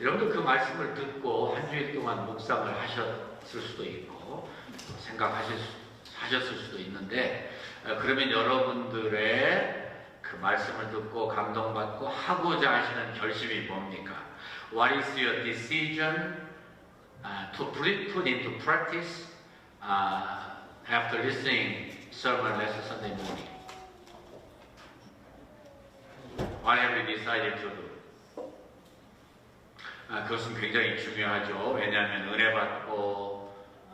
여러분들 그 말씀을 듣고 한 주일 동안 묵상을 하셨을 수도 있고 하셨을 수도 있는데, 그러면 여러분들의 그 말씀을 듣고 감동받고 하고자 하시는 결심이 뭡니까? What is your decision to put into practice after listening sermon last Sunday morning? What have you decided to do? 그것은 굉장히 중요하죠. 왜냐하면 은혜 받고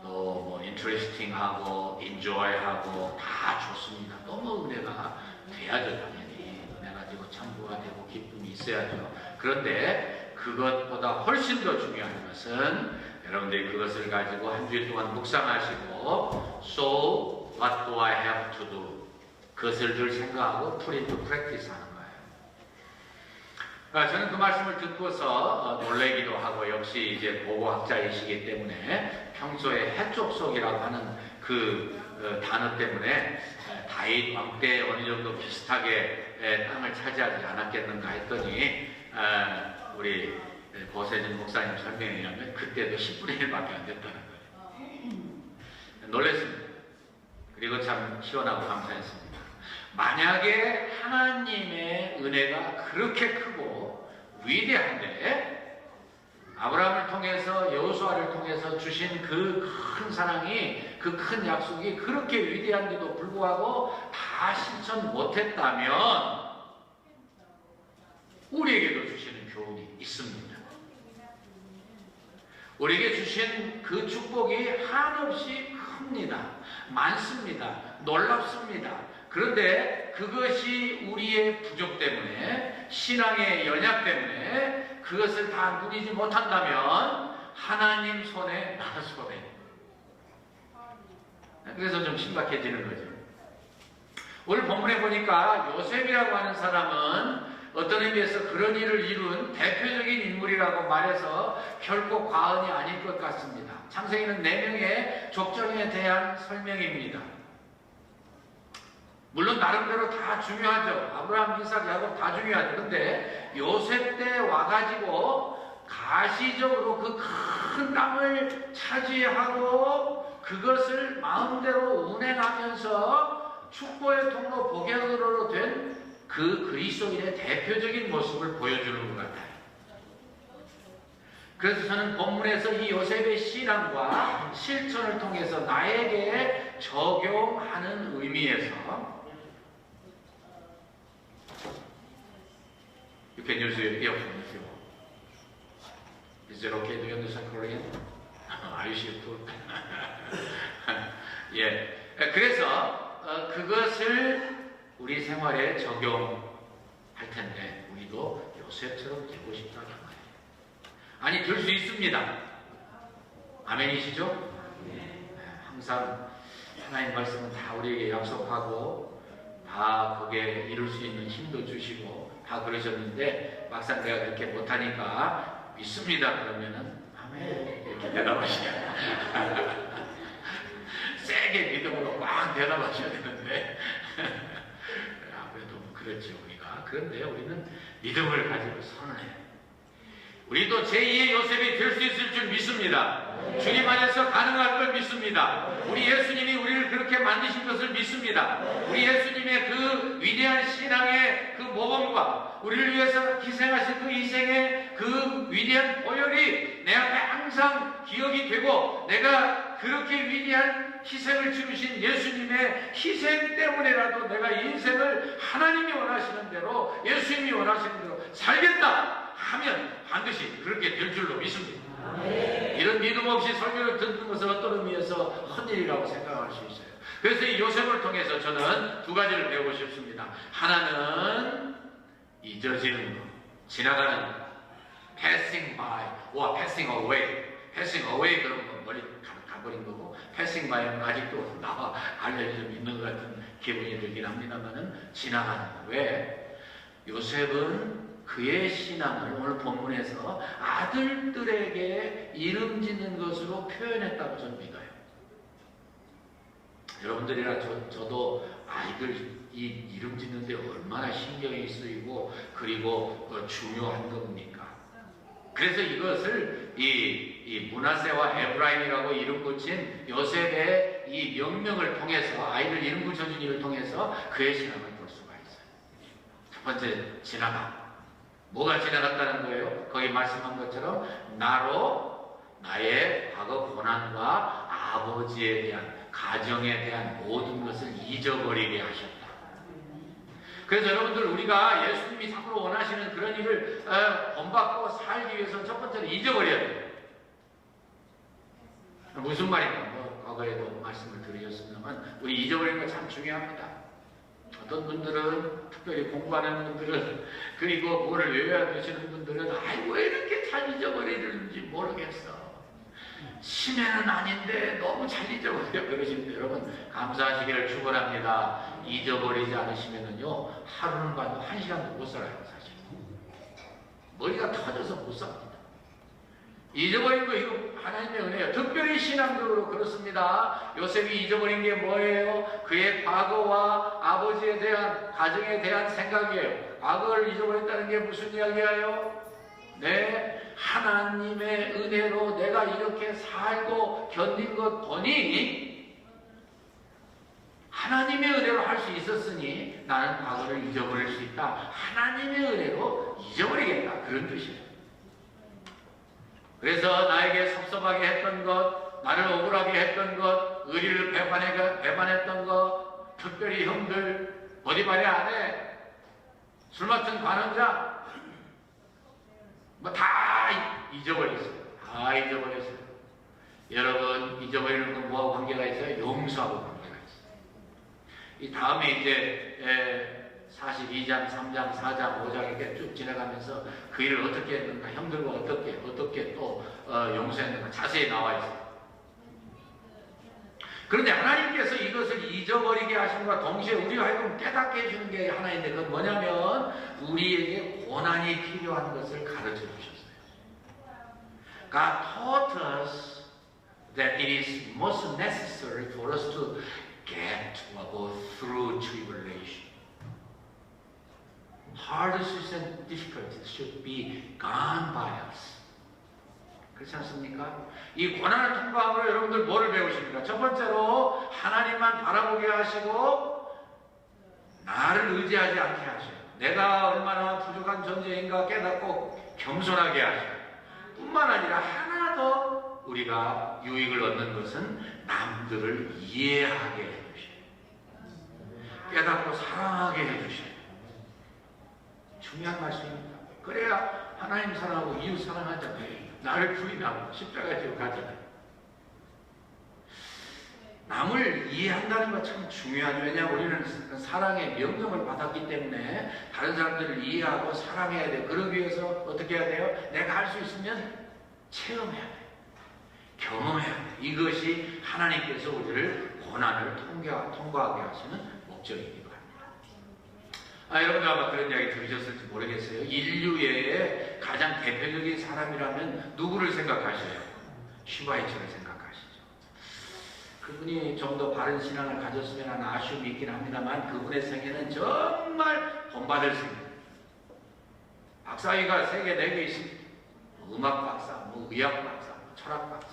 또 뭐 인트레스팅하고 인조이하고 다 좋습니다. 너무 은혜가 돼야죠. 당연히 은혜가 되고 참고가 되고 기쁨이 있어야죠. 그런데 그것보다 훨씬 더 중요한 것은 여러분들이 그것을 가지고 한 주일 동안 묵상하시고 So what do I have to do? 그것을 늘 생각하고 put into practice 하는 저는 그 말씀을 듣고서 놀래기도 하고, 역시 이제 보고학자이시기 때문에 평소에 해족속이라고 하는 그 단어 때문에 다윗 왕 때 어느 정도 비슷하게 땅을 차지하지 않았겠는가 했더니 우리 고세진 목사님 설명에 의하면 그때도 10분의 1밖에 안 됐다는 거예요. 놀랐습니다. 그리고 참 시원하고 감사했습니다. 만약에 하나님의 은혜가 그렇게 크고 위대한데 아브라함을 통해서 여호수아를 통해서 주신 그 큰 사랑이, 그 큰 약속이 그렇게 위대한데도 불구하고 다 실천 못했다면 우리에게도 주시는 교훈이 있습니다. 우리에게 주신 그 축복이 한없이 큽니다. 많습니다. 놀랍습니다. 그런데 그것이 우리의 부족 때문에, 신앙의 연약 때문에 그것을 다 누리지 못한다면 하나님 손에, 나 손에. 그래서 좀 신박해지는 거죠. 오늘 본문에 보니까 요셉이라고 하는 사람은 어떤 의미에서 그런 일을 이룬 대표적인 인물이라고 말해서 결코 과언이 아닐 것 같습니다. 창세기는 4명의 족장에 대한 설명입니다. 물론 나름대로 다 중요하죠. 아브라함, 이삭, 야곱 다 중요하죠. 근데 요셉 때 와가지고 가시적으로 그 큰 땅을 차지하고 그것을 마음대로 운행하면서 축복의 통로, 복의 도로로 된 그 그리스도인의 대표적인 모습을 보여주는 것 같아요. 그래서 저는 본문에서 이 요셉의 신앙과 실천을 통해서 나에게 적용하는 의미에서 You can use your earphone if you want. Is it okay? Do you understand Korean? Are you sure too? 예. 그래서 그것을 우리 생활에 적용할 텐데 우리도 요셉처럼 되고 싶다는 거예요. 아니, 될 수 있습니다. 아멘이시죠? 네. 항상 하나님 말씀은 다 우리에게 약속하고 다 거기에 이룰 수 있는 힘도 주시고 다 그러셨는데 막상 내가 그렇게 못하니까 믿습니다 그러면은 아멘 이렇게 대답하시냐. 세게 믿음으로 꽉 대답하셔야 되는데 아무래도 그렇죠 우리가. 그런데 우리는 믿음을 가지고 선언해요. 우리도 제2의 요셉이 될 수 있을 줄 믿습니다. 주님 안에서 가능할 걸 믿습니다. 우리 예수님이 우리를 그렇게 만드신 것을 믿습니다. 우리 예수님의 그 위대한 신앙의 그 모범과 우리를 위해서 희생하신 그 희생의 그 위대한 보혈이 내 앞에 항상 기억이 되고 내가 그렇게 위대한 희생을 치르신 예수님의 희생 때문에라도 내가 인생을 하나님이 원하시는 대로 예수님이 원하시는 대로 살겠다 하면 반드시 그렇게 될 줄로 믿습니다. 이런 믿음 없이 설교를 듣는 것은 어떤 의미에서 헛일이라고 생각할 수 있어요. 그래서 이 요셉을 통해서 저는 두 가지를 배우고 싶습니다. 하나는 잊어지는 것, 지나가는 passing by, or passing away. passing away 그런 건 멀리 가버린 거고 passing by는 아직도 나와 알려져 있는 것 같은 기분이 들긴 합니다만은 지나가는 거. 왜? 요셉은 그의 신앙을 오늘 본문에서 아들들에게 이름 짓는 것으로 표현했다고 저는 믿어요. 여러분들이나 저도 아이들 이 이름 짓는데 얼마나 신경이 쓰이고 그리고 중요한 겁니까? 그래서 이것을 이 므낫세와 에브라임이라고 이름 붙인 요셉의 이 명명을 통해서, 아이들 이름 붙여준 일을 통해서 그의 신앙을 볼 수가 있어요. 첫 번째, 지나가. 뭐가 지나갔다는 거예요? 거기 말씀한 것처럼 나로 나의 과거 고난과 아버지에 대한, 가정에 대한 모든 것을 잊어버리게 하셨다. 그래서 여러분들, 우리가 예수님이 참으로 원하시는 그런 일을 본받고 살기 위해서 첫 번째로 잊어버려야 돼요. 무슨 말인가? 과거에도 말씀을 드리셨습니다만 우리 잊어버리는 거 참 중요합니다. 어떤 분들은, 특별히 공부하는 분들은, 그리고 뭐를 외워야 되시는 분들은 아이고 왜 이렇게 잘 잊어버리는지 모르겠어. 치매는 아닌데 너무 잘 잊어버려 그러시는데, 여러분 감사하시기를 축원합니다. 잊어버리지 않으시면은요 하루는 봐도 1시간도 못 살아요. 사실 머리가 터져서 못 삽니다. 잊어버린 거 이거 하나님의 은혜예요. 특별히 신앙적으로 그렇습니다. 요셉이 잊어버린 게 뭐예요? 그의 과거와 아버지에 대한, 가정에 대한 생각이에요. 과거를 잊어버렸다는 게 무슨 이야기예요? 네, 하나님의 은혜로 내가 이렇게 살고 견딘 것 보니 하나님의 은혜로 할 수 있었으니 나는 과거를 잊어버릴 수 있다. 하나님의 은혜로 잊어버리겠다. 그런 뜻이에요. 그래서 나에게 섭섭하게 했던 것, 나를 억울하게 했던 것, 의리를 배반했던 것, 특별히 형들, 보디발의 아내, 술 맡은 관원자, 뭐 다 잊어버렸어요. 다 잊어버렸어요. 여러분, 잊어버리는 건 뭐하고 관계가 있어요? 용서하고 관계가 있어요. 이 다음에 이제 42장, 3장, 4장, 5장 이렇게 쭉 지나가면서 그 일을 어떻게 했는가, 형들과 어떻게 또 용서했는가 자세히 나와 있어요. 그런데 하나님께서 이것을 잊어버리게 하심과 동시에 우리가 하여금 깨닫게 해주는 게 하나 있는데, 그건 뭐냐면 우리에게 고난이 필요한 것을 가르쳐 주셨어요. God taught us that it is most necessary for us to get or go through tribulation. Hardships and difficulties should be gone by us. 그렇지 않습니까? 이 고난을 통과함으로 여러분들 뭐를 배우십니까? 첫 번째로 하나님만 바라보게 하시고 나를 의지하지 않게 하셔요. 내가 얼마나 부족한 존재인가 깨닫고 겸손하게 하셔요. 뿐만 아니라 하나 더 우리가 유익을 얻는 것은 남들을 이해하게 해주셔요. 깨닫고 사랑하게 해주셔요. 중요한 말씀입니다. 그래야 하나님 사랑하고 이웃 사랑하잖아요. 나를 부인하고 십자가에 지고 가잖아요. 남을 이해한다는 거 참 중요하죠. 왜냐하면 우리는 사랑의 명령을 받았기 때문에 다른 사람들을 이해하고 사랑해야 돼요. 그러기 위해서 어떻게 해야 돼요? 내가 할 수 있으면 체험해야 돼요. 경험해야 돼요. 이것이 하나님께서 우리를 고난을 통과하게 하시는 목적이기도 합니다. 여러분들 아마 그런 이야기 들으셨을지 모르겠어요. 인류의 가장 대표적인 사람이라면 누구를 생각하셔요? 슈바이처를 생각하시죠. 그분이 좀 더 바른 신앙을 가졌으면 하는 아쉬움이 있긴 합니다만 그분의 생애는 정말 본받을 생애입니다. 박사위가 세계 4개 있습니다. 음악 박사, 의학 박사, 철학 박사,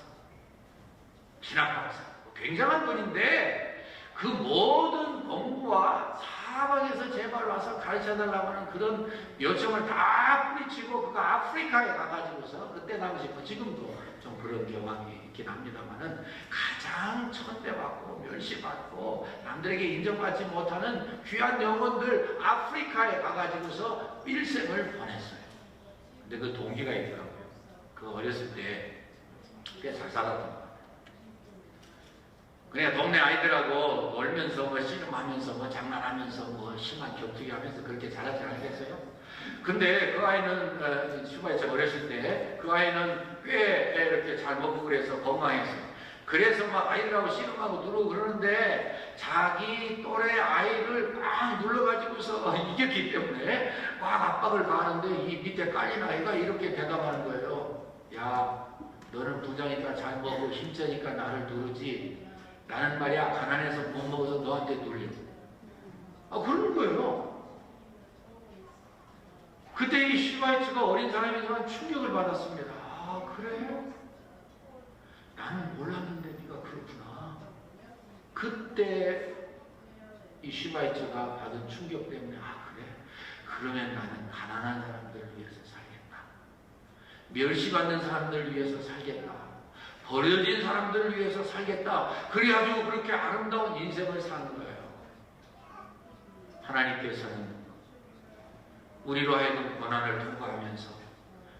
신학 박사, 굉장한 분인데 그 모든 공부와 사방에서 제발 와서 가르쳐달라고 하는 그런 요청을 다 뿌리치고 그가 아프리카에 가가지고서 그때 당시 지금도 좀 그런 경황이 있긴 합니다만은 가장 천대받고 멸시받고 남들에게 인정받지 못하는 귀한 영혼들 아프리카에 가가지고서 일생을 보냈어요. 근데 그 동기가 있더라고요. 그 어렸을 때 꽤 잘 살았던 거예요. 그냥 동네 아이들하고 놀면서 씨름하면서 장난하면서 심한 격투기 하면서 그렇게 잘하지 않겠어요? 근데 그 아이는 슈바이처 어렸을 때 그 아이는 꽤 이렇게 잘 먹고 그래서 건강했어요. 그래서 막 아이들하고 씨름하고 누르고 그러는데 자기 또래 아이를 막 눌러가지고서 이겼기 때문에 막 압박을 가하는데 이 밑에 깔린 아이가 이렇게 대답하는 거예요. 야, 너는 부자니까 잘 먹고 힘세니까 나를 누르지. 나는 말이야 가난해서 못 먹어서 너한테 눌려. 그러는 거예요. 그때 이 시바이츠가 어린 사람이지만 충격을 받았습니다. 아, 그래요? 나는 몰랐는데 네가 그렇구나. 그때 이 시바이츠가 받은 충격 때문에 아, 그래? 그러면 나는 가난한 사람들을 위해서 살겠다. 멸시받는 사람들을 위해서 살겠다. 버려진 사람들을 위해서 살겠다. 그래가지고 그렇게 아름다운 인생을 사는 거예요. 하나님께서는 우리로 하여금 고난을 통과하면서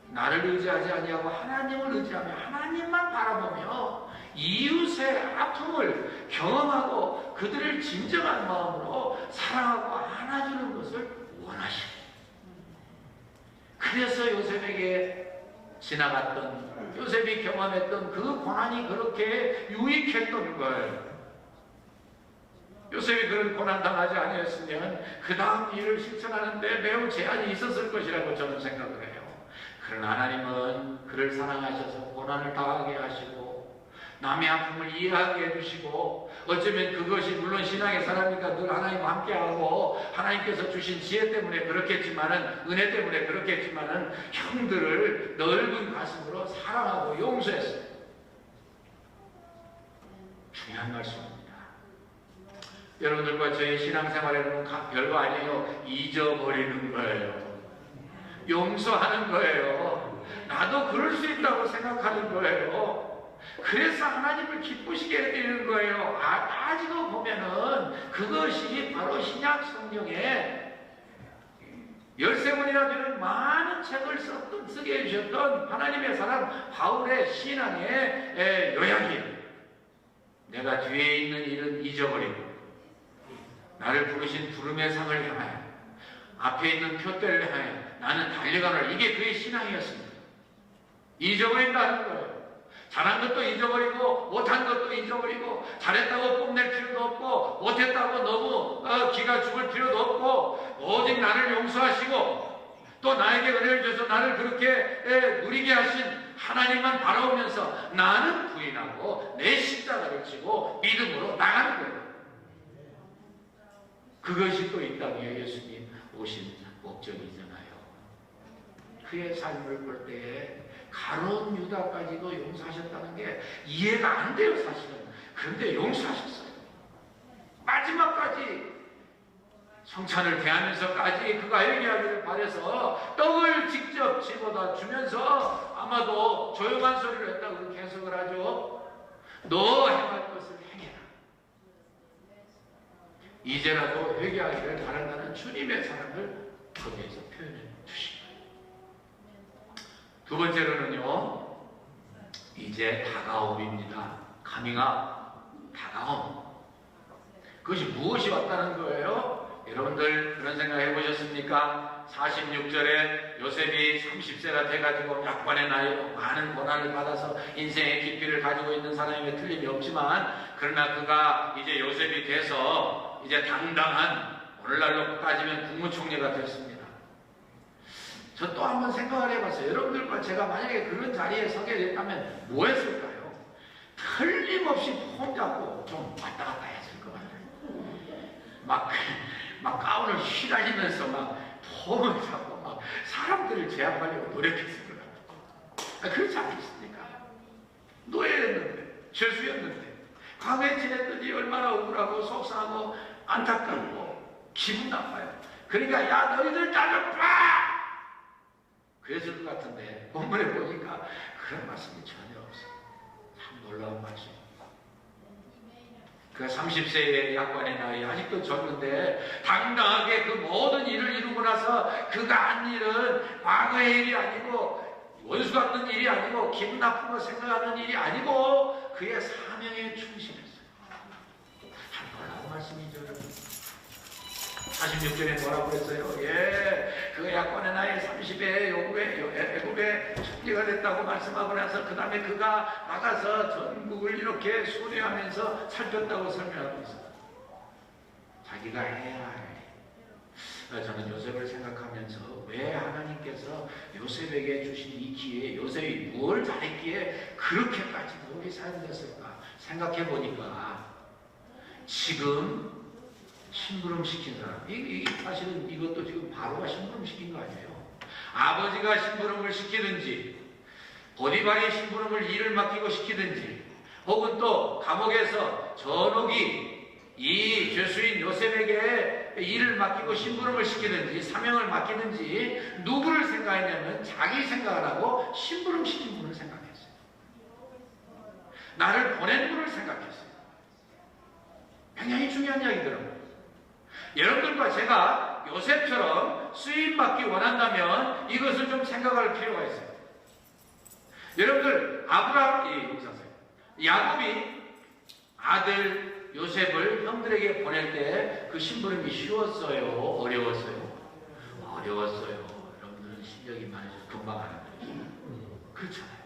나를 의지하지 아니하고 하나님을 의지하며 하나님만 바라보며 이웃의 아픔을 경험하고 그들을 진정한 마음으로 사랑하고 안아주는 것을 원하시고, 그래서 요셉에게 지나갔던, 요셉이 경험했던 그 고난이 그렇게 유익했던 거예요. 요셉이 그런 고난 당하지 아니었으면 그 다음 일을 실천하는데 매우 제한이 있었을 것이라고 저는 생각을 해요. 그러나 하나님은 그를 사랑하셔서 고난을 당하게 하시고 남의 아픔을 이해하게 해주시고, 어쩌면 그것이 물론 신앙의 사람이니까 늘 하나님과 함께하고 하나님께서 주신 지혜 때문에 그렇겠지만은, 은혜 때문에 그렇겠지만은 형들을 넓은 가슴으로 사랑하고 용서했어요. 중요한 말씀입니다. 여러분들과 저의 신앙생활에는 별거 아니에요. 잊어버리는 거예요. 용서하는 거예요. 나도 그럴 수 있다고 생각하는 거예요. 그래서 하나님을 기쁘시게 해드리는 거예요. 따지고 보면은 그것이 바로 신약 성경에 13권이나 되는 많은 책을 쓰게 해주셨던 하나님의 사람 바울의 신앙의 요약이에요. 내가 뒤에 있는 일은 잊어버리고 나를 부르신 부름의 상을 향하여 앞에 있는 표대를 향하여 나는 달려가노라. 이게 그의 신앙이었습니다. 잊어버린다는 거예요. 잘한 것도 잊어버리고 못한 것도 잊어버리고, 잘했다고 뽐낼 필요도 없고 못했다고 너무 기가 죽을 필요도 없고, 오직 나를 용서하시고 또 나에게 은혜를 줘서 나를 그렇게 누리게 하신 하나님만 바라보면서 나는 부인하고 내 십자가를 지고 믿음으로 나가는 거예요. 그것이 또 이 땅에 예수님 오신 목적이잖아요. 그의 삶을 볼 때에 가룟 유다까지도 용서하셨다는 게 이해가 안 돼요, 사실은. 그런데 용서하셨어요. 마지막까지 성찬을 대하면서까지 그가 회개하기를 바라서 떡을 직접 집어다 주면서 아마도 조용한 소리를 했다고 그렇게 해석을 하죠. 너 행할 것을 행해라. 이제라도 회개하기를 바란다는 주님의 사랑을 거기에서 표현해 주십니다. 두 번째로는요, 이제 다가옴입니다. 카밍아웃, 다가옴. 그것이 무엇이 왔다는 거예요? 여러분들 그런 생각 해보셨습니까? 46절에 요셉이 30세가 돼가지고 약관의 나이로 많은 고난을 받아서 인생의 깊이를 가지고 있는 사람임에 틀림이 없지만, 그러나 그가 이제 요셉이 돼서 이제 당당한, 오늘날로 따지면 국무총리가 됐습니다. 저 또 한번 생각을 해봤어요. 여러분들과 제가 만약에 그런 자리에 서게 됐다면 뭐 했을까요? 틀림없이 폼 잡고 좀 왔다 갔다 했을 것 같아요. 막 가운을 휘날리면서 막 폼을 잡고 막 사람들을 제압하려고 노력했을 것 같아요. 그렇지 않겠습니까? 노예였는데, 죄수였는데, 과거에 지냈던 일이 얼마나 억울하고 속상하고 안타깝고 기분 나빠요. 그러니까 야, 너희들 나를 봐! 그랬을 것 같은데 본문에 보니까 그런 말씀이 전혀 없어요. 참 놀라운 말씀입니다. 그가 30세의 약관의 나이, 아직도 젊은데 당당하게 그 모든 일을 이루고 나서 그가 한 일은 과거의 일이 아니고 원수 같은 일이 아니고 기분 나쁜 거 생각하는 일이 아니고 그의 사명에 충실했어요. 참 놀라운 말씀이죠, 여러분. 46절에 뭐라고 그랬어요? 그 약관의 나이 30에 애굽의 총리가 됐다고 말씀하고 나서 그 다음에 그가 나가서 전국을 이렇게 순회하면서 살폈다고 설명하고 있어요. 자기가 해야 해. 저는 요셉을 생각하면서 왜 하나님께서 요셉에게 주신 이 기회에 요셉이 뭘 잘했기에 그렇게까지 목이 사용됐을까 생각해 보니까, 지금 심부름 시킨 사람, 사실은 이것도 지금 바로가 심부름 시킨 거 아니에요? 아버지가 심부름을 시키든지 보디발이 심부름을 일을 맡기고 시키든지 혹은 또 감옥에서 전옥이 이 죄수인 요셉에게 일을 맡기고 심부름을 시키든지 사명을 맡기든지 누구를 생각했냐면 자기 생각을 하고 심부름 시킨 분을 생각했어요. 나를 보낸 분을 생각했어요. 굉장히 중요한 이야기더라고요. 여러분들과 제가 요셉처럼 쓰임받기 원한다면 이것을 좀 생각할 필요가 있어요. 여러분들 야곱이 아들 요셉을 형들에게 보낼 때 그 심부름이 쉬웠어요? 어려웠어요? 어려웠어요. 여러분들은 실력이 많으셔서 금방 하는 거죠. 그렇잖아요.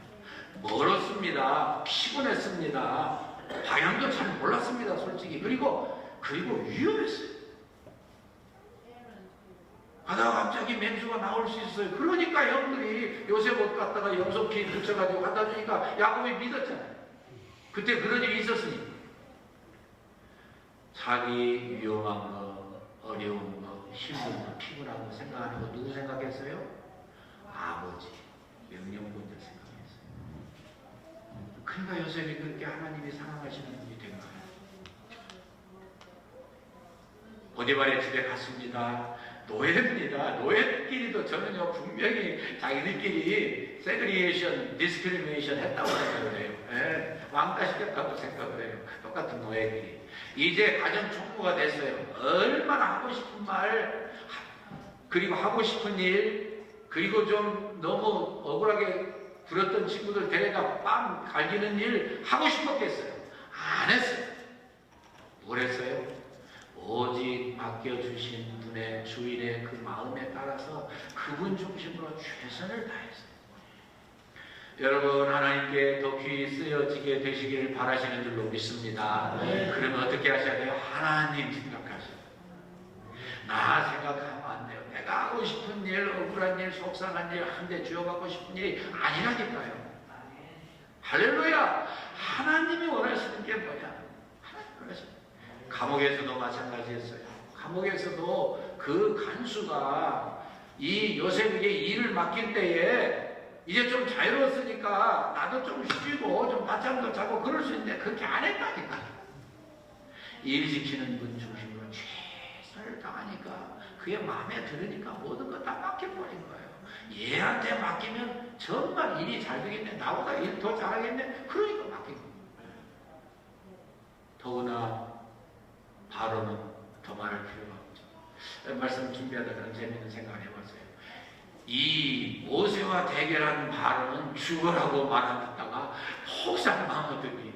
멀었습니다. 피곤했습니다. 방향도 잘 몰랐습니다. 솔직히. 그리고 위험했어요. 하다가 갑자기 맹수가 나올 수 있어요. 그러니까 형들이 요셉 옷 갖다가 염소피 붙여가지고 갖다 주니까 야곱이 믿었잖아요. 그때 그런 일이 있었으니 자기 위험한 거, 어려운 거, 힘든 거, 피곤한 거 생각하는 거 누구 생각했어요? 아버지, 명령군들 생각했어요. 그러니까 요셉이 그렇게 하나님이 사랑하시는 분이 된 거예요. 보디발의 집에 갔습니다. 노예입니다. 노예끼리도 저는요 분명히 자기들끼리 세그리에이션, 디스크리미네이션 했다고 생각을 해요. 예, 왕따 시켰다고 생각을 해요. 똑같은 노예끼리. 이제 가정총무가 됐어요. 얼마나 하고 싶은 말, 그리고 하고 싶은 일, 그리고 좀 너무 억울하게 굴었던 친구들 데려가 빰 갈기는 일 하고 싶었겠어요. 안 했어요. 뭘 했어요? 오직 맡겨주신 분의 주인의 그 마음에 따라서 그분 중심으로 최선을 다했어요. 여러분 하나님께 더 귀히 쓰여지게 되시길 바라시는 줄로 믿습니다. 그러면 어떻게 하셔야 돼요? 하나님 생각하셔야 돼요. 나 생각하면 안 돼요. 내가 하고 싶은 일, 억울한 일, 속상한 일, 한데 쥐어받고 싶은 일이 아니라니까요. 할렐루야! 하나님이 원하시는 게 뭐냐? 하나님이 원하시는 감옥에서도 마찬가지였어요. 감옥에서도 그 간수가 이 요셉에게 일을 맡길 때에 이제 좀 자유로웠으니까 나도 좀 쉬고 좀 낮잠도 자고 그럴 수 있는데 그렇게 안 했다니까. 일 지키는 분 중심으로 최선을 다하니까 그게 마음에 들으니까 모든 거 다 맡겨버린 거예요. 얘한테 맡기면 정말 일이 잘 되겠네. 나보다 일 더 잘하겠네. 그러니까 맡긴 거예요. 더구나 바로는 더 말할 필요가 없죠. 말씀 준비하다 그런 재미있는 생각을 해봤어요. 이 모세와 대결한 바로는 죽으라고 말하다가 혹상 망하더니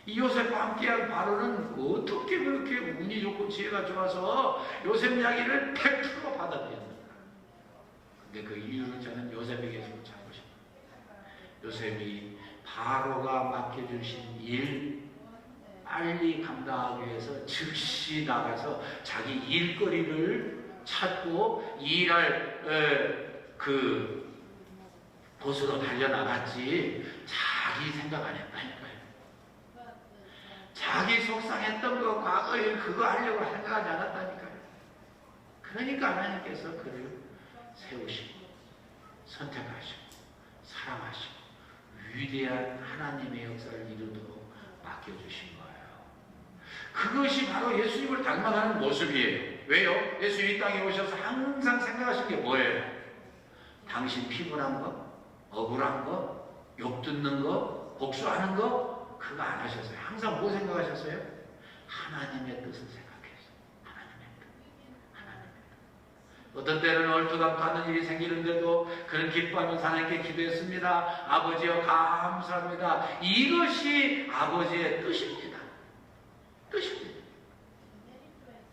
이 요셉과 함께한 바로는 어떻게 그렇게 운이 좋고 지혜가 좋아서 요셉 이야기를 100% 받아들였는가. 근데 그 이유는 저는 요셉에게서 찾고 싶어요. 요셉이 바로가 맡겨주신 일 빨리 감당하기 위해서 즉시 나가서 자기 일거리를 찾고 일할 그 곳으로 달려나갔지 자기 생각 안 했다니까요. 자기 속상했던 거 과거에 그거 하려고 생각하지 않았다니까요. 그러니까 하나님께서 그를 세우시고 선택하시고 사랑하시고 위대한 하나님의 역사를 이루도록 맡겨주신 거예요. 그것이 바로 예수님을 닮아가는 모습이에요. 왜요? 예수 이 땅에 오셔서 항상 생각하신 게 뭐예요? 당신 피곤한 거, 억울한 거, 욕 듣는 거, 복수하는 거 그거 안 하셨어요. 항상 뭐 생각하셨어요? 하나님의 뜻을 생각했어요. 하나님의 뜻. 하나님의 뜻. 어떤 때는 얼토당토하는 일이 생기는데도 그런 기뻐하면서 하나님께 기도했습니다. 아버지여 감사합니다. 이것이 아버지의 뜻입니다. 뜻입니다.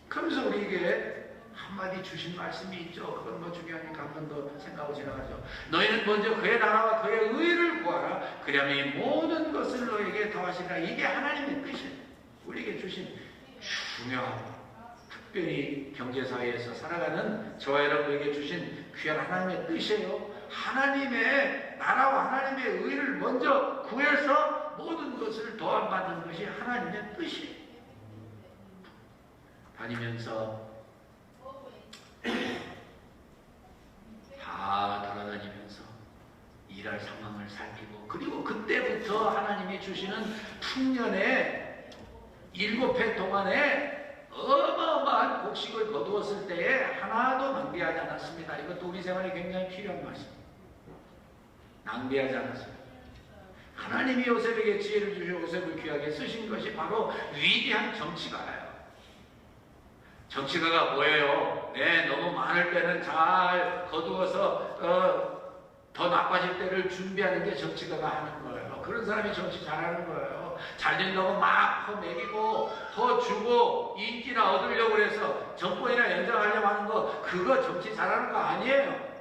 그러면서 우리에게 한마디 주신 말씀이 있죠. 그건 뭐 중요하니까 한 번 더 생각하고 지나가죠. 너희는 먼저 그의 나라와 그의 의를 구하라. 그러면 이 모든 것을 너에게 더하시리라. 이게 하나님의 뜻이에요. 우리에게 주신 중요하고 특별히 경제사회에서 살아가는 저와 여러분에게 주신 귀한 하나님의 뜻이에요. 하나님의 나라와 하나님의 의를 먼저 구해서 모든 것을 도움받는 것이 하나님의 뜻이에요. 다니면서 다 위해서 하나님이 주시는 풍년의 7해 동안에 어마어마한 곡식을 거두었을 때에 하나도 낭비하지 않았습니다. 이것도 우리 생활에 굉장히 필요한 말씀입니다. 낭비하지 않았습니다. 하나님이 요셉에게 지혜를 주시고 요셉을 귀하게 쓰신 것이 바로 위대한 정치가예요. 정치가가 뭐예요? 너무 많을 때는 잘 거두어서 더 나빠질 때를 준비하는 게 정치가가 하는 거예요. 그런 사람이 정치 잘하는 거예요. 잘 된다고 막 퍼먹이고 더 주고 인기나 얻으려고 해서 정권이나 연장하려고 하는 거, 그거 정치 잘하는 거 아니에요.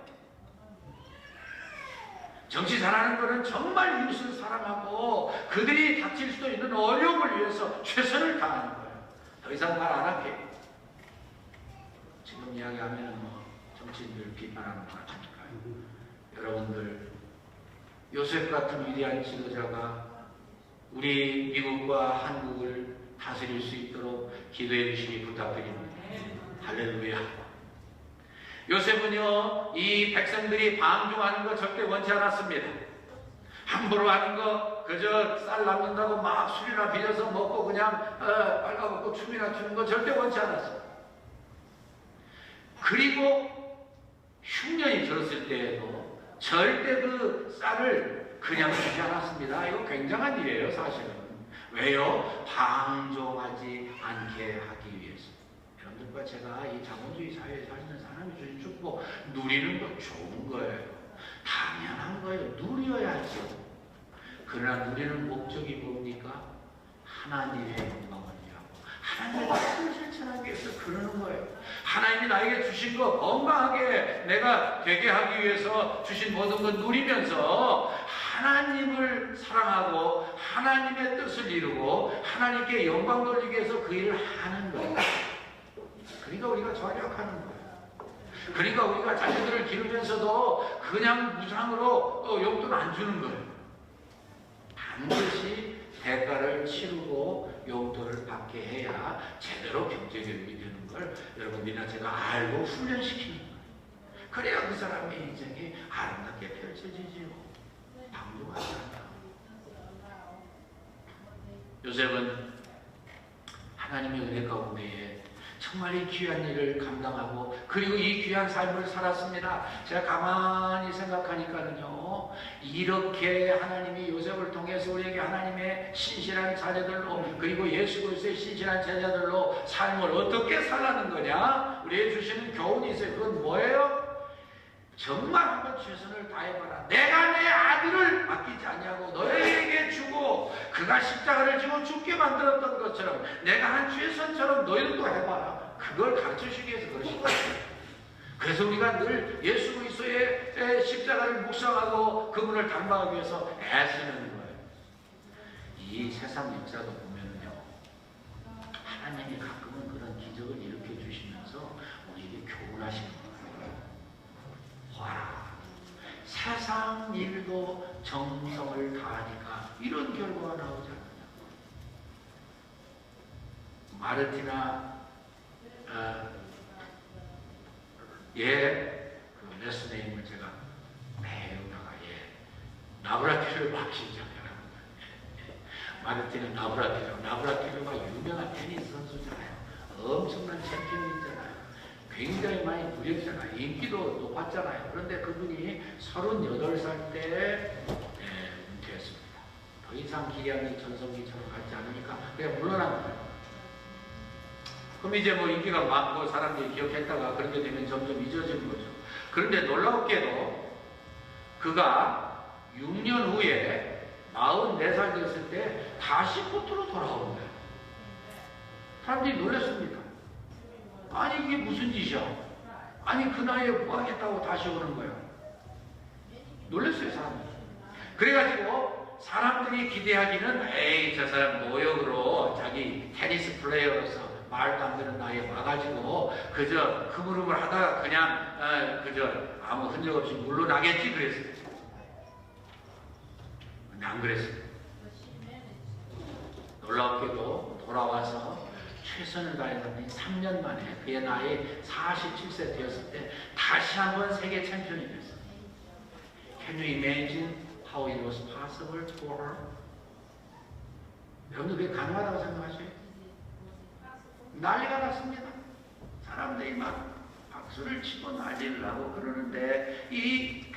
정치 잘하는 거는 정말 이웃을 사랑하고 그들이 닥칠 수도 있는 어려움을 위해서 최선을 다하는 거예요. 더 이상 말 안 할게요. 지금 이야기하면 정치인들 비판하는 거 같으니까요. 여러분들, 요셉 같은 위대한 지도자가 우리 미국과 한국을 다스릴 수 있도록 기도해 주시기 부탁드립니다. 할렐루야. 요셉은요, 이 백성들이 방종하는 거 절대 원치 않았습니다. 함부로 하는 거, 그저 쌀 남는다고 막 술이나 빌려서 먹고 그냥 빨가벗고 춤이나 추는 거 절대 원치 않았어요. 그리고 흉년이 들었을 때에도 절대 그 쌀을 그냥 주지 않았습니다. 이거 굉장한 일이에요, 사실은. 왜요? 방종하지 않게 하기 위해서. 여러분들과 제가 이 자본주의 사회에 사시는 사람이 주신 축복 누리는 거 좋은 거예요. 당연한 거예요. 누려야죠. 그러나 누리는 목적이 뭡니까? 하나님의 영광을 위하고 하나님의 뜻을 실천하기 위해서 그러는 거예요. 하나님이 나에게 주신 거 건강하게 내가 되게 하기 위해서 주신 모든 걸 누리면서 하나님을 사랑하고 하나님의 뜻을 이루고 하나님께 영광 돌리기 위해서 그 일을 하는 거예요. 그러니까 우리가 절약하는 거예요. 그러니까 우리가 자녀들을 기르면서도 그냥 무상으로 용돈 안 주는 거예요. 반드시 대가를 치르고 용돈을 받게 해야 제대로 경제교육이 되는 걸 여러분들이나 제가 알고 훈련시키는 거예요. 그래야 그 사람의 인생이 아름답게 펼쳐지지요. 방종하지 않아요. 요셉은 하나님의 은혜 가운데에 정말 이 귀한 일을 감당하고 그리고 이 귀한 삶을 살았습니다. 제가 가만히 생각하니까는요, 이렇게 하나님이 요셉을 통해서 우리에게 하나님의 신실한 자녀들로 그리고 예수 그리스도의 신실한 제자들로 삶을 어떻게 살라는 거냐, 우리에게 주시는 교훈이 있어요. 그건 뭐예요? 정말 한번 최선을 다해봐라. 내가 내 아들을 맡기지 아니하고 너희에게 주고 그가 십자가를 지고 죽게 만들었던 것처럼 내가 한 최선처럼 너희들도 해봐라. 그걸 가르쳐주기 위해서 그러신 거예요. 그래서 우리가 늘 예수 그리스도의 십자가를 묵상하고 그분을 닮아가기 위해서 애쓰는 거예요. 이 세상 역사도 보면요, 하나님이 가끔은 그런 기적을 일으켜 주시면서 우리에게 교훈하시는 거예요. 와, 세상 일도 정성을 다하니까 이런 결과가 나오지 않느냐. 마르티나 그 레스네임을 제가 배우다가 나브라티를 맡기잖아요. 마르티나 나브라티르가 유명한 테니스 선수잖아요. 엄청난 챔피언이잖아요. 굉장히 많이 누렸잖아요. 인기도 높았잖아요. 그런데 그분이 38살 때 은퇴했습니다. 더 이상 기량이 전성기처럼 갖지 않으니까 그냥 물러난 거예요. 그럼 이제 인기가 많고 사람들이 기억했다가 그렇게 되면 점점 잊어지는 거죠. 그런데 놀랍게도 그가 6년 후에 44살 됐을 때 다시 코트로 돌아온 거예요. 사람들이 놀랐습니다. 아니 이게 무슨 짓이야? 아니 그 나이에 뭐 하겠다고 다시 오는 거예요. 놀랐어요, 사람들이. 그래가지고 사람들이 기대하기는 에이 저 사람 노역으로 자기 테니스 플레이어로서 말도 안 되는 나이에 와가지고 그저 흐물흐물 하다가 그냥 그저 아무 흔적 없이 물러나겠지 그랬어요. 근데 안 그랬어요. 놀랍게도 돌아와서 최선을 다했더니 3년 만에 그의 나이 47세 되었을 때 다시 한번 세계 챔피언이 됐어요. Can you imagine how it was possible for her. 여러분들 그게 가능하다고 생각하세요? 난리가 났습니다. 사람들이 막 박수를 치고 난리를 하고 그러는데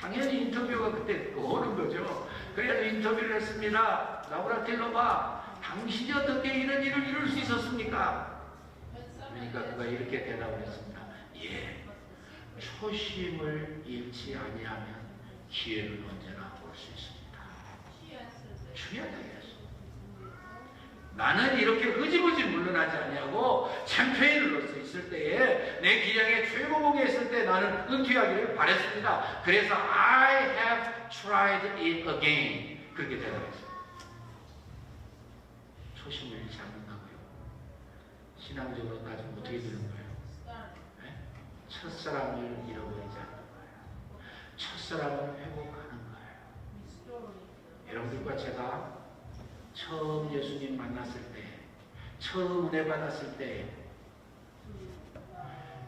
당연히 인터뷰가 그때 오는 거죠. 그래서 인터뷰를 했습니다. 나브라틸로바, 당신이 어떻게 이런 일을 이룰 수 있었습니까? 그러니까 그가 이렇게 대답을 했습니다. 예, 초심을 잃지 아니하면 기회는 언제나 올 수 있습니다. 중요하다. 나는 이렇게 흐지부지 물러나지 아니하고 챔피언으로서 있을 때에 내 기량의 최고봉에 있을 때 나는 은퇴하기를 바랬습니다. 그래서 I have tried it again. 그렇게 대답했어요. 초심을 잃지 않는다고요. 신앙적으로 따지면 어떻게 되는 거예요? 네? 첫사랑을 잃어버리지 않는 거예요. 첫사랑을 회복하는 거예요. 여러분들과 제가 처음 예수님 만났을 때, 처음 은혜 받았을 때,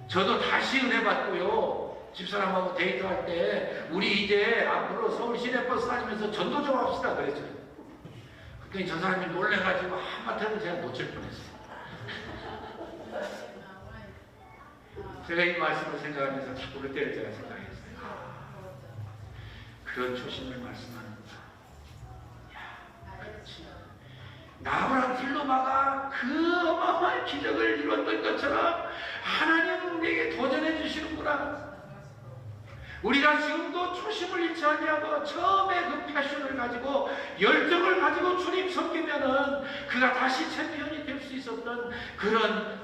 저도 다시 은혜 받고요. 집사람하고 데이트할 때, 우리 이제 앞으로 서울 시내버스 다니면서 전도 좀 합시다. 그랬죠. 그랬더니 저 사람이 놀래가지고 하마터면 제가 놓칠 뻔했어요. 제가 이 말씀을 생각하면서 자꾸 그때를 제가 생각했어요. 그런 초심을 말씀하는 나브라틸로바가 그 어마어마한 기적을 이뤘던 것처럼 하나님은 우리에게 도전해 주시는구나. 우리가 지금도 초심을 잃지 아니하고 처음에 그 패션을 가지고 열정을 가지고 주님 섬기면은 그가 다시 챔피언이 될 수 있었던 그런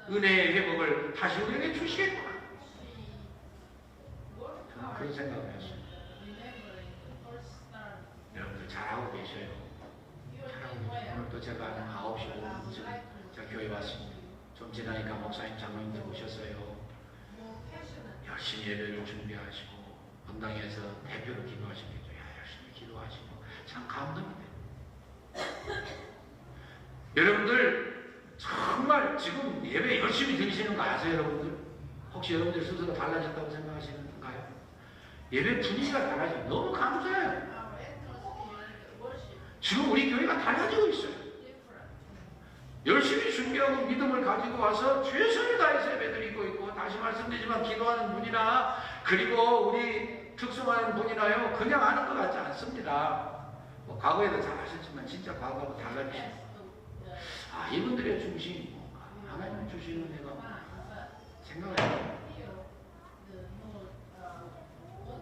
은혜의 회복을 다시 우리에게 주시겠구나. 저는 그런 생각을 했어요. 여러분들 잘하고 계셔요. 오늘 또 제가 한 9시 5분쯤 제가 교회 왔습니다. 좀 지나니까 목사님 장로님들 오셨어요. 열심히 예배를 준비하시고 본당에서 대표로 기도하시겠죠. 열심히 기도하시고 참 감동이 돼요. 여러분들 정말 지금 예배 열심히 드리시는 거 아세요? 여러분들? 혹시 여러분들 스스로 달라졌다고 생각하시는가요? 예배 분위기가 달라져요. 너무 감사해요. 지금 우리 교회가 달라지고 있어요. 열심히 준비하고 믿음을 가지고 와서 최선을 다해서 예배드리고 있고, 다시 말씀드리지만 기도하는 분이나 그리고 우리 특성하는 분이나요, 그냥 아는 것 같지 않습니다. 뭐 과거에도 잘 하셨지만 진짜 과거하고 달라지시죠. 아, 이분들의 중심이 뭔가, 하나님 주시는 은혜가 뭔가 생각을 해요.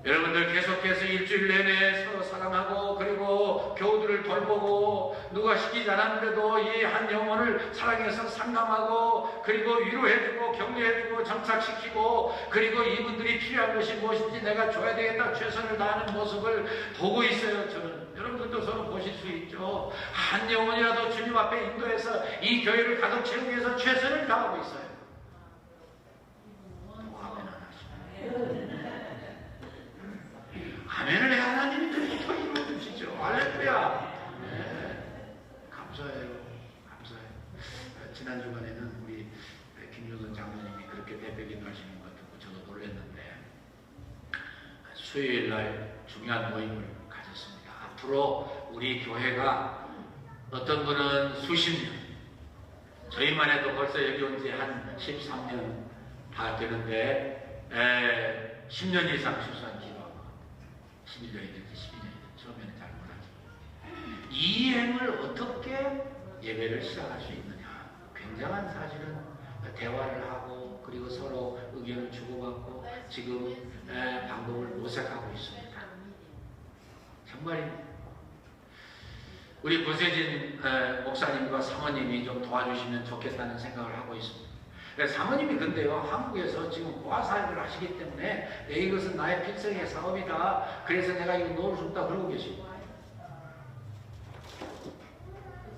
여러분들 계속해서 일주일 내내 서로 사랑하고 그리고 교우들을 돌보고 누가 시키지 않았는데도 이 한 영혼을 사랑해서 상담하고 그리고 위로해주고 격려해주고 정착시키고 그리고 이분들이 필요한 것이 무엇인지 내가 줘야 되겠다 최선을 다하는 모습을 보고 있어요. 저는 여러분들도 서로 보실 수 있죠. 한 영혼이라도 주님 앞에 인도해서 이 교회를 가득 채우기 위해서 최선을 다하고 있어요. 아멘 안 하시나요? 아멘을 해야 하나님이 더 이루어주시죠. 할렐루야. 네. 감사해요. 감사해요. 지난 주간에는 우리 김효선 장로님이 그렇게 대표기도 하시는 것 듣고 저도 놀랐는데 수요일 날 중요한 모임을 가졌습니다. 앞으로 우리 교회가 어떤 분은 수십 년, 저희만 해도 벌써 여기 온 지 한 13년 다 되는데 10년 이상 출산 기도 11년이든지 12년이든지 처음에는 잘 몰랐죠. 이 행을 어떻게 예배를 시작할 수 있느냐. 굉장한 사실은 대화를 하고 그리고 서로 의견을 주고받고 지금 방법을 모색하고 있습니다. 정말입니다. 우리 고세진 목사님과 사모님이 좀 도와주시면 좋겠다는 생각을 하고 있습니다. 사모님이 근데요, 한국에서 지금 보아사역을 하시기 때문에 이것은 나의 필생의 사업이다. 그래서 내가 이거 놓을 수 없다. 그러고 계십니다.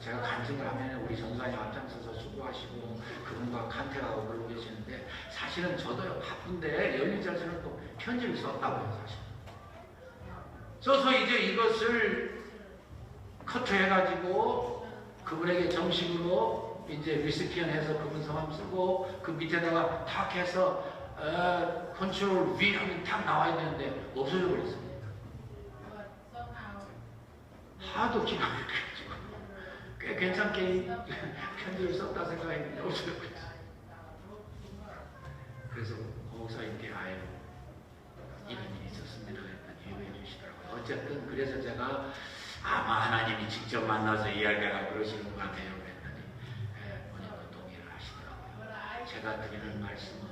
제가 간증을 하면 우리 전사님 앞장서서 수고하시고 그분과 간택하고 그러고 계시는데 사실은 저도요, 바쁜데 열리지 않고 편지를 썼다고요, 사실. 써서 이제 이것을 커트해가지고 그분에게 정식으로 이제 리시피언 해서 그분 성함 쓰고 그 밑에다가 탁 해서 컨트롤 V 하면 탁 나와야 되는데 없어져 버렸습니다. 하도 기가 막혀가지고 꽤 괜찮게 편지를 썼다 생각했는데 없어졌어요. 그래서 목사님께 아유 이런 일이 있었습니다 했더니 유명해 주시더라고요. 어쨌든 그래서 제가 아마 하나님이 직접 만나서 이야기하라 그러시는 것 같아요 그랬더니 본인도 동의를 하시더라고요. 제가 드리는 말씀은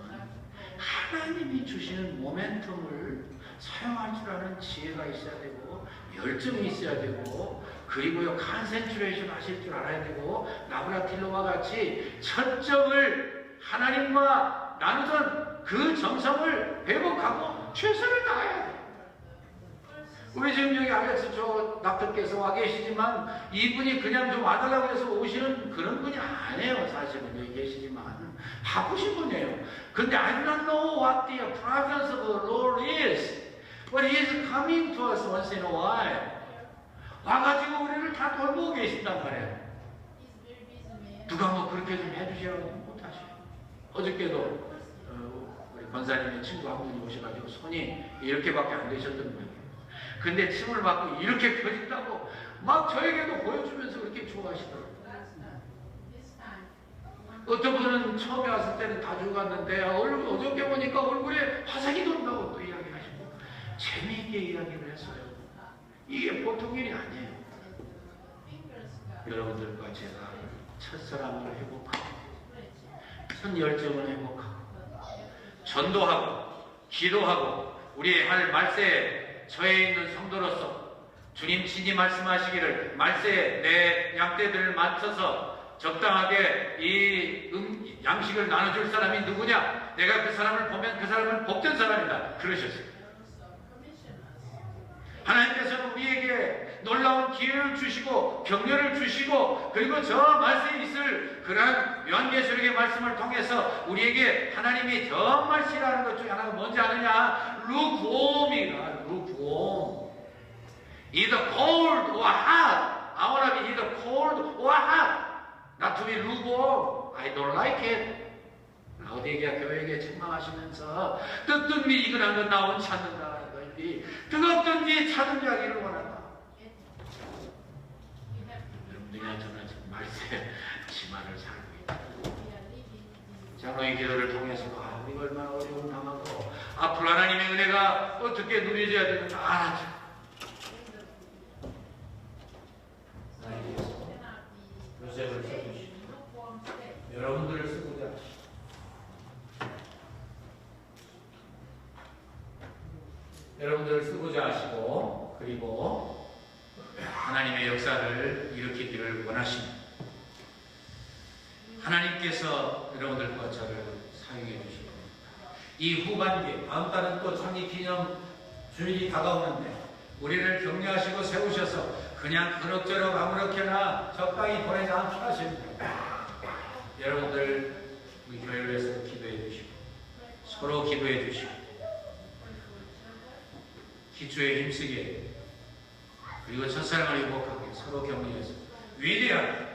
하나님이 주시는 모멘텀을 사용할 줄 아는 지혜가 있어야 되고 열정이 있어야 되고 그리고요 컨센트레이션 하실 줄 알아야 되고 나브라틸로와 같이 첫점을 하나님과 나누던 그 정성을 회복하고 최선을 다해야 돼요. 우리 지금 여기 알렉스 조 닥터께서 와 계시지만 이분이 그냥 좀 와달라고 해서 오시는 그런 분이 아니에요. 사실은 여기 계시지만 바쁘신 분이에요. 근데 I do not know what the providence of the Lord is, but He is coming to us once in a while. 와가지고 우리를 다 돌보고 계신단 말이에요. 누가 뭐 그렇게 좀 해주시라고 못하셔요. 어저께도 우리 권사님의 친구 한 분이 오셔가지고 손이 이렇게밖에 안 되셨던 거예요. 근데 침을 맞고 이렇게 펴진다고 막 저에게도 보여주면서 그렇게 좋아하시더라고요. 어떤 분은 처음에 왔을 때는 다 죽었는데 어저께 보니까 얼굴에 화상이 돈다고 또 이야기하시고 재미있게 이야기를 했어요. 이게 보통 일이 아니에요. 여러분들과 제가 첫사랑을 회복하고 첫 열정을 회복하고 전도하고 기도하고 우리의 할 말세에 처해 있는 성도로서 주님 친히 말씀하시기를 말세에 내 양떼들을 맞춰서 적당하게 이 양식을 나눠줄 사람이 누구냐? 내가 그 사람을 보면 그 사람은 복된 사람이다. 그러셨어요. 하나님께서는 우리에게 놀라운 기회를 주시고 격려를 주시고 그리고 저 말세에 있을 그러한 요한계시록의 말씀을 통해서 우리에게 하나님이 정말 싫어하는 것 중에 하나가 뭔지 아느냐? lukewarm이다. lukewarm. Either cold or hot. I want to be either cold or hot. Not to be lukewarm. I don't like it. 라오디게아 교회에게 책망하시면서 뜨뜻미 이근한 건 나 원치 않는다. 뜨겁든지 차든지 하기를 원한다. 여러분들이나 저는 지금 말세 지만을 살고 있다. 장로의 기도를 통해서 우리가 얼마나 어려움 당하고 앞으로 하나님의 은혜가 어떻게 누려져야 되는지 알아줘. 요셉을 써주시고 여러분들을 쓰고자 하시고 여러분들을 쓰고자 하시고 그리고 하나님의 역사를 일으키기를 원하십니다. 하나님께서 여러분들과 저를 사용해 주실 겁니다. 이 후반기에 다음 달은 또 창립기념 주일이 다가오는데 우리를 격려하시고 세우셔서 그냥 그럭저럭 아무렇게나 적당히 보내지 않게 하십니다. 여러분들 우리 교회를 위해서 기도해 주시고 서로 기도해 주시고 기초에 힘쓰게 그리고 첫사랑을 회복하게 서로 격려해서 위대한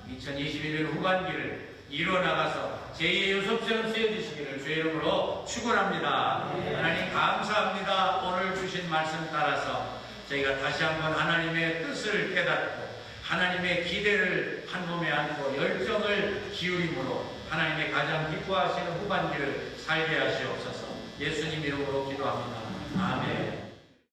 2021년 후반기를 이뤄나가서 제2의 요섭처럼 쓰여주시기를 주의 이름으로 축원합니다. 하나님 감사합니다. 오늘 주신 말씀 따라서 저희가 다시 한번 하나님의 뜻을 깨닫고 하나님의 기대를 한 몸에 안고 열정을 기울임으로 하나님의 가장 기뻐하시는 후반기를 살게 하시옵소서. 예수님 이름으로 기도합니다.